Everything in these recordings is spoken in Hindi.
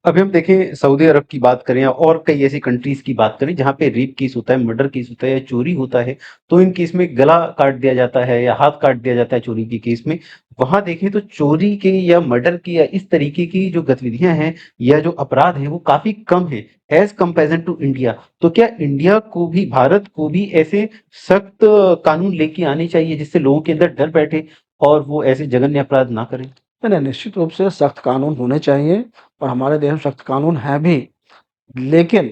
अभी हम देखें सऊदी अरब की बात करें या और कई ऐसी कंट्रीज की बात करें जहाँ पे रेप केस होता है, मर्डर केस होता है या चोरी होता है, तो इन केस में गला काट दिया जाता है या हाथ काट दिया जाता है चोरी के केस में। वहां देखें तो चोरी के या मर्डर की या इस तरीके की जो गतिविधियां हैं या जो अपराध हैं वो काफी कम है एज कंपेरिजन टू इंडिया। तो क्या इंडिया को भी, भारत को भी ऐसे सख्त कानून लेके आने चाहिए जिससे लोगों के अंदर डर बैठे और वो ऐसे जघन्य अपराध ना करें? नहीं, नहीं, निश्चित रूप से सख्त कानून होने चाहिए और हमारे देश में सख्त कानून हैं भी। लेकिन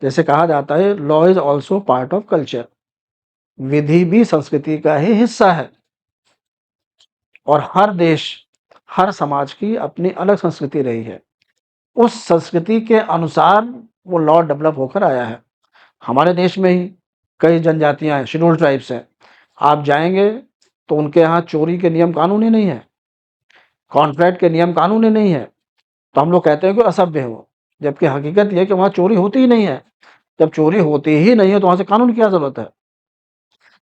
जैसे कहा जाता है, law is also part of culture. विधि भी संस्कृति का ही हिस्सा है और हर देश, हर समाज की अपनी अलग संस्कृति रही है। उस संस्कृति के अनुसार वो लॉ डेवलप होकर आया है। हमारे देश में ही कई जनजातियाँ हैं, शेड्यूल्ड ट्राइब्स हैं। आप जाएँगे तो उनके यहाँ चोरी के नियम कानून ही नहीं है, कॉन्ट्रैक्ट के नियम कानून ही नहीं है। तो हम लोग कहते हैं कि असभ्य है वो, जबकि हकीकत ये है कि वहाँ चोरी होती ही नहीं है। जब चोरी होती ही नहीं है तो वहाँ से कानून की क्या ज़रूरत है?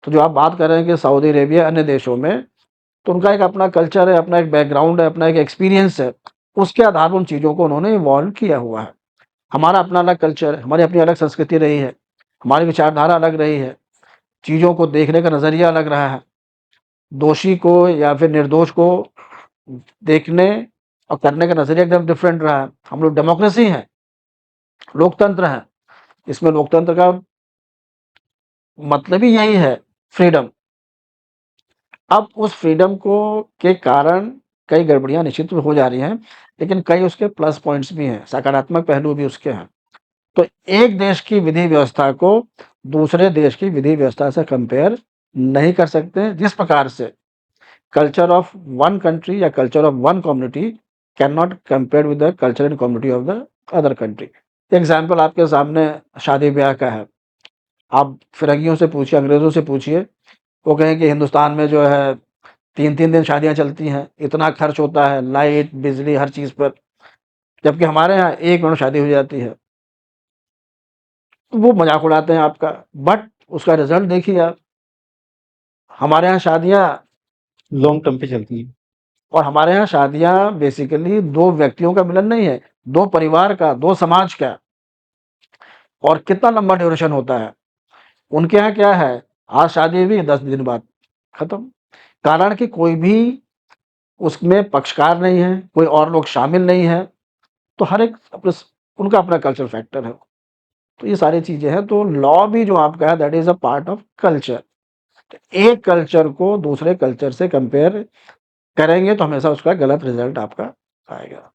तो जो आप बात कर रहे हैं कि सऊदी अरेबिया, अन्य देशों में, तो उनका एक अपना कल्चर है, अपना एक बैकग्राउंड है, अपना एक एक्सपीरियंस है। उसके आधार पर उन चीज़ों को उन्होंने इवॉल्व किया हुआ है। हमारा अपना अलग कल्चर है, हमारी अपनी अलग संस्कृति रही है, हमारी विचारधारा अलग रही है, चीज़ों को देखने का नज़रिया अलग रहा है। दोषी को या फिर निर्दोष को देखने और करने का नज़रिया एकदम डिफरेंट रहा है। हम लोग डेमोक्रेसी हैं, लोकतंत्र है। इसमें लोकतंत्र का मतलब ही यही है, फ्रीडम। अब उस फ्रीडम को के कारण कई गड़बड़ियाँ निश्चित रूप हो जा रही हैं, लेकिन कई उसके प्लस पॉइंट्स भी हैं, सकारात्मक पहलू भी उसके हैं। तो एक देश की विधि व्यवस्था को दूसरे देश की विधि व्यवस्था से कंपेयर नहीं कर सकते। जिस प्रकार से कल्चर ऑफ वन कंट्री या culture of one community can not compare with the culture and community of the other country. Example आपके सामने शादी ब्याह का है। आप फिरंगियों से पूछिए, अंग्रेज़ों से पूछिए, वो कहें कि हिंदुस्तान में जो है 3-3 दिन शादियाँ चलती हैं, इतना खर्च होता है, लाइट, बिजली, हर चीज़ पर। जबकि हमारे यहाँ 1 मिनट में शादी हो जाती है। तो वो मज़ाक उड़ाते हैं आपका, बट उसका रिज़ल्ट देखिए आप। हमारे यहाँ शादियाँ लॉन्ग टर्म पे चलती है। और हमारे यहाँ शादियाँ बेसिकली 2 व्यक्तियों का मिलन नहीं है, 2 परिवार का, 2 समाज का। और कितना लंबा ड्यूरेशन होता है। उनके यहाँ क्या है, आज शादी हुई 10 दिन बाद खत्म। कारण कि कोई भी उसमें पक्षकार नहीं है, कोई और लोग शामिल नहीं है। तो हर एक अपने उनका अपना कल्चर फैक्टर है। तो ये सारी चीज़ें हैं, तो लॉ भी जो आपका है that is a part of culture. एक कल्चर को दूसरे कल्चर से कंपेयर करेंगे तो हमेशा उसका गलत रिज़ल्ट आपका आएगा।